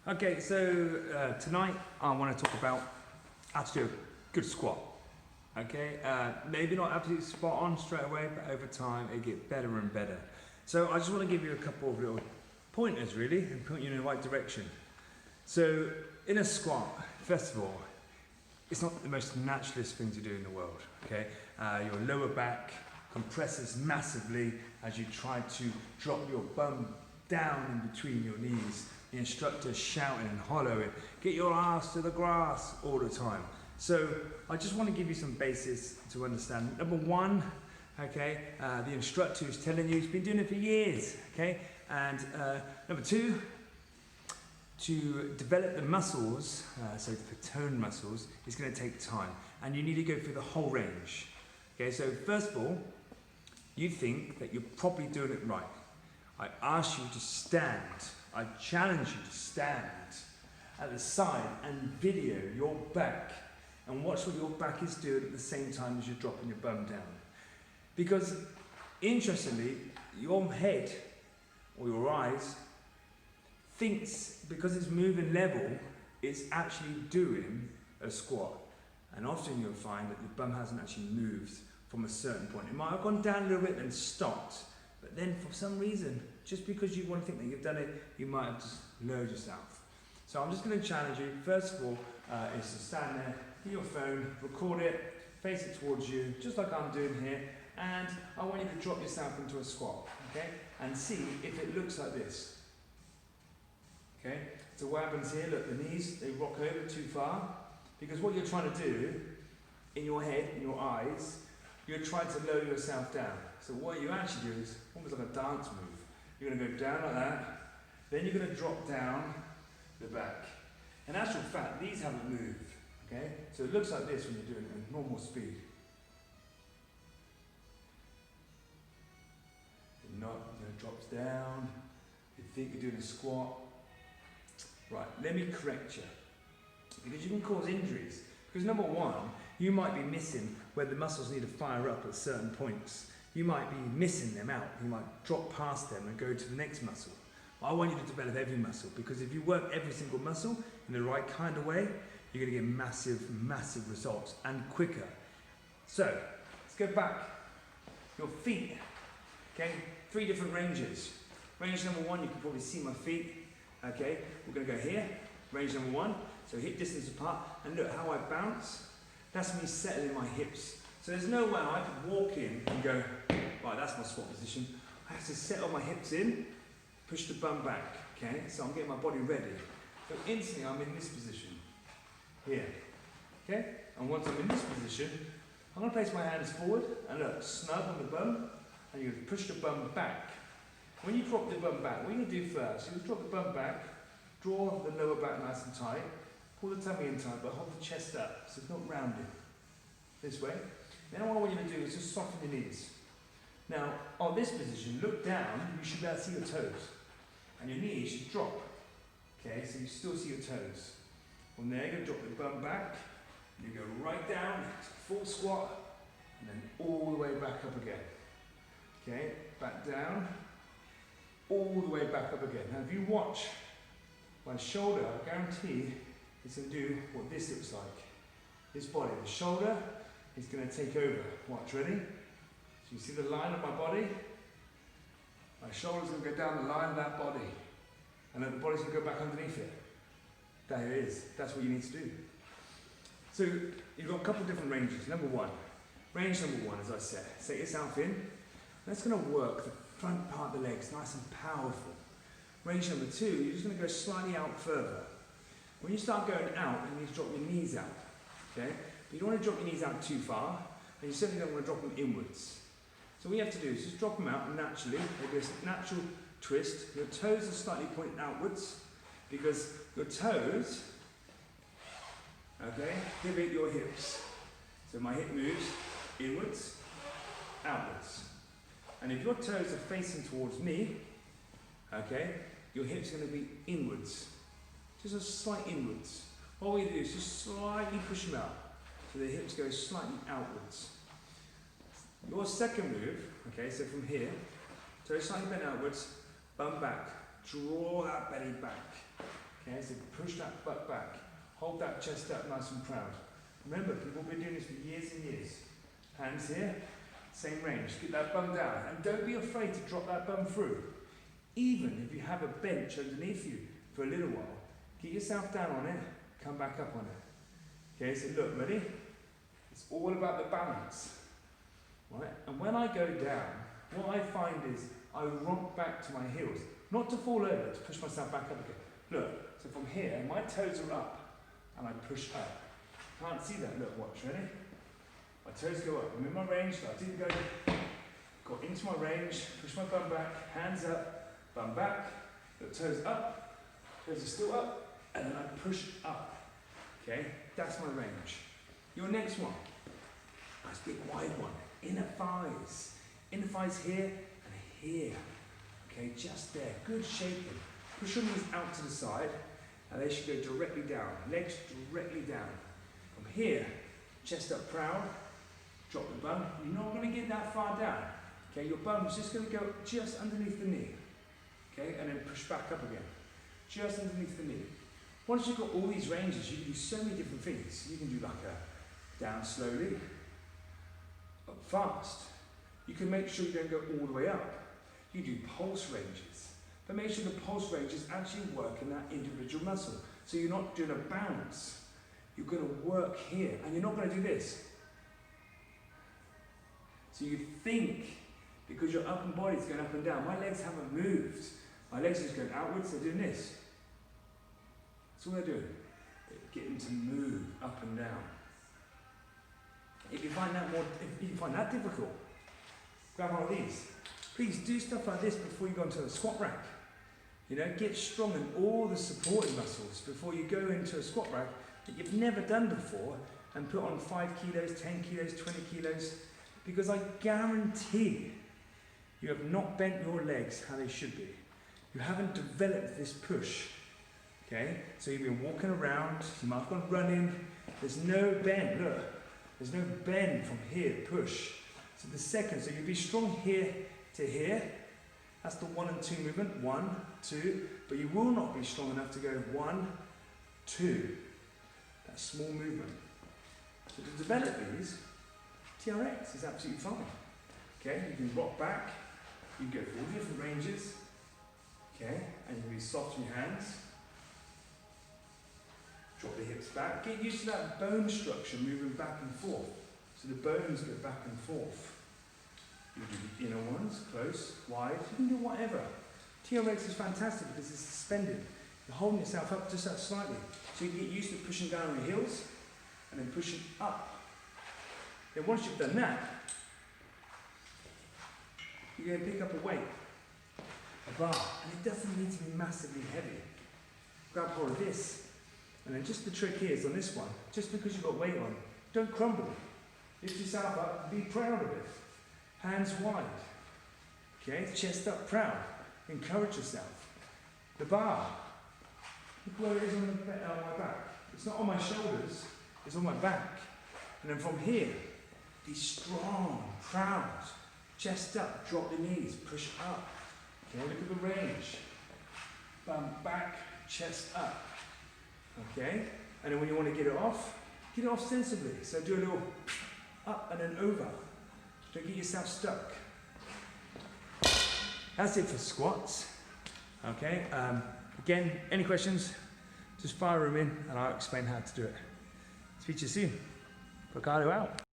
Okay, so tonight I want to talk about how to do a good squat. Okay, maybe not absolutely spot on straight away, but over time it gets better and better. So I just want to give you a couple of little pointers really and point you in the right direction. So in a squat, first of all, it's not the most naturalist thing to do in the world. Okay, your lower back compresses massively as you try to drop your bum down in between your knees. The instructor's shouting and hollowing, get your ass to the grass all the time. So I just want to give you some basics to understand. Number one, okay, the instructor who's telling you he's been doing it for years, okay? And number two, to develop the muscles, so the tone muscles, is going to take time. And you need to go through the whole range. Okay, so first of all, you think that you're probably doing it right. I ask you to stand. I challenge you to stand at the side and video your back and watch what your back is doing at the same time as you're dropping your bum down. Because interestingly, your head or your eyes thinks because it's moving level, it's actually doing a squat. And often you'll find that your bum hasn't actually moved from a certain point. It might have gone down a little bit and stopped, but then for some reason, just because you want to think that you've done it, you might have just lowered yourself. So I'm just going to challenge you, first of all, is to stand there, get your phone, record it, face it towards you, just like I'm doing here, and I want you to drop yourself into a squat, okay? And see if it looks like this. Okay? So what happens here, look, the knees, they rock over too far, because what you're trying to do, in your head, in your eyes, you're trying to lower yourself down. So what you actually do is almost like a dance move. You're going to go down like that, then you're going to drop down the back. In actual fact, these haven't moved, okay? So it looks like this when you're doing it at normal speed. You're not, it drops down, you think you're doing a squat. Right, let me correct you, because you can cause injuries. Because number one, you might be missing where the muscles need to fire up at certain points. You might be missing them out. You might drop past them and go to the next muscle. I want you to develop every muscle, because if you work every single muscle in the right kind of way, you're going to get massive, massive results and quicker. So, let's go back. Your feet, okay? 3 different ranges. Range number 1, you can probably see my feet, okay? We're going to go here, range number 1. So hip distance apart, and look how I bounce. That's me settling my hips. So there's no way I could walk in and go, right, that's my squat position. I have to settle my hips in, push the bum back, okay? So I'm getting my body ready. So instantly I'm in this position, here, okay? And once I'm in this position, I'm gonna place my hands forward and look, snug on the bum, and you push the bum back. When you drop the bum back, what you do first, you drop the bum back, draw the lower back nice and tight, pull the tummy in tight, but hold the chest up, so it's not rounded. This way. Now what I want you to do is just soften your knees. Now, on this position, look down, you should be able to see your toes. And your knees should drop. Okay, so you still see your toes. From there, you're going to drop the bum back, and you go right down, full squat, and then all the way back up again. Okay, back down, all the way back up again. Now, if you watch my shoulder, I guarantee it's going to do what this looks like. This body, the shoulder is going to take over. Watch, ready? So you see the line of my body? My shoulder's going to go down the line of that body. And then the body's going to go back underneath it. There it is. That's what you need to do. So you've got a couple of different ranges. Number 1. Range number 1, as I said. Set yourself in. That's going to work the front part of the legs, nice and powerful. Range number 2, you're just going to go slightly out further. When you start going out, you need to drop your knees out. Okay? But you don't want to drop your knees out too far, and you certainly don't want to drop them inwards. So what you have to do is just drop them out naturally. There'll be a natural twist. Your toes are slightly pointing outwards, because your toes, okay, pivot your hips. So my hip moves inwards, outwards. And if your toes are facing towards me, okay, your hips are going to be inwards. Just a slight inwards. All we do is just slightly push them out, so the hips go slightly outwards. Your second move, okay, so from here, toes slightly bent outwards, bum back, draw that belly back. Okay, so to push that butt back. Hold that chest up nice and proud. Remember, people have been doing this for years and years. Hands here, same range. Get that bum down. And don't be afraid to drop that bum through. Even if you have a bench underneath you for a little while, get yourself down on it, come back up on it. Okay, so look, ready? It's all about the balance. Right? And when I go down, what I find is I rock back to my heels. Not to fall over, to push myself back up again. Look, so from here, my toes are up, and I push up. Can't see that, look, watch, ready? My toes go up, I'm in my range, so I didn't go, got into my range, push my bum back, hands up, bum back, look, toes up, toes are still up, and then I push up. Okay, that's my range. Your next one, nice big wide one, inner thighs. Inner thighs here and here. Okay, just there, good shaping. Push your knees out to the side, and they should go directly down, legs directly down. From here, chest up proud, drop the bum. You're not going to get that far down. Okay, your bum's just going to go just underneath the knee. Okay, and then push back up again. Just underneath the knee. Once you've got all these ranges, you can do so many different things. You can do like a down slowly, up fast. You can make sure you don't go all the way up. You do pulse ranges. But make sure the pulse ranges actually work in that individual muscle. So you're not doing a bounce. You're going to work here, and you're not going to do this. So you think, because your upper body's going up and down, my legs haven't moved. My legs are just going outwards, they're doing this. That's all they're doing. They're getting to move up and down. If you find that difficult, grab one of these. Please do stuff like this before you go into a squat rack. You know, get strong in all the supporting muscles before you go into a squat rack that you've never done before, and put on 5 kilos, 10 kilos, 20 kilos, because I guarantee you have not bent your legs how they should be. You haven't developed this push. Okay, so you've been walking around, you might have gone running, there's no bend, look, there's no bend from here, push. So the second, so you'll be strong here to here, that's the 1 and 2 movement, 1, 2, but you will not be strong enough to go 1, 2, that small movement. So to develop these, TRX is absolutely fine. Okay, you can rock back, you can go for all different ranges, okay, and you can be soft in your hands. Drop the hips back. Get used to that bone structure moving back and forth. So the bones go back and forth. You do the inner ones, close, wide. You can do whatever. TRX is fantastic because it's suspended. You're holding yourself up just that slightly. So you get used to pushing down on your heels and then pushing up. Then once you've done that, you're going to pick up a weight, a bar, and it doesn't need to be massively heavy. Grab hold of this. And then just the trick here is on this one, just because you've got weight on, don't crumble. Lift yourself up and be proud of it. Hands wide. Okay, chest up proud. Encourage yourself. The bar, look where it is on my back. It's not on my shoulders, it's on my back. And then from here, be strong, proud. Chest up, drop the knees, push up. Okay, look at the range. Bum back, chest up. Okay, and then when you want to get it off sensibly. So do a little up and then over. Don't get yourself stuck. That's it for squats. Okay, again, any questions, just fire them in and I'll explain how to do it. Speak to you soon. Ricardo out.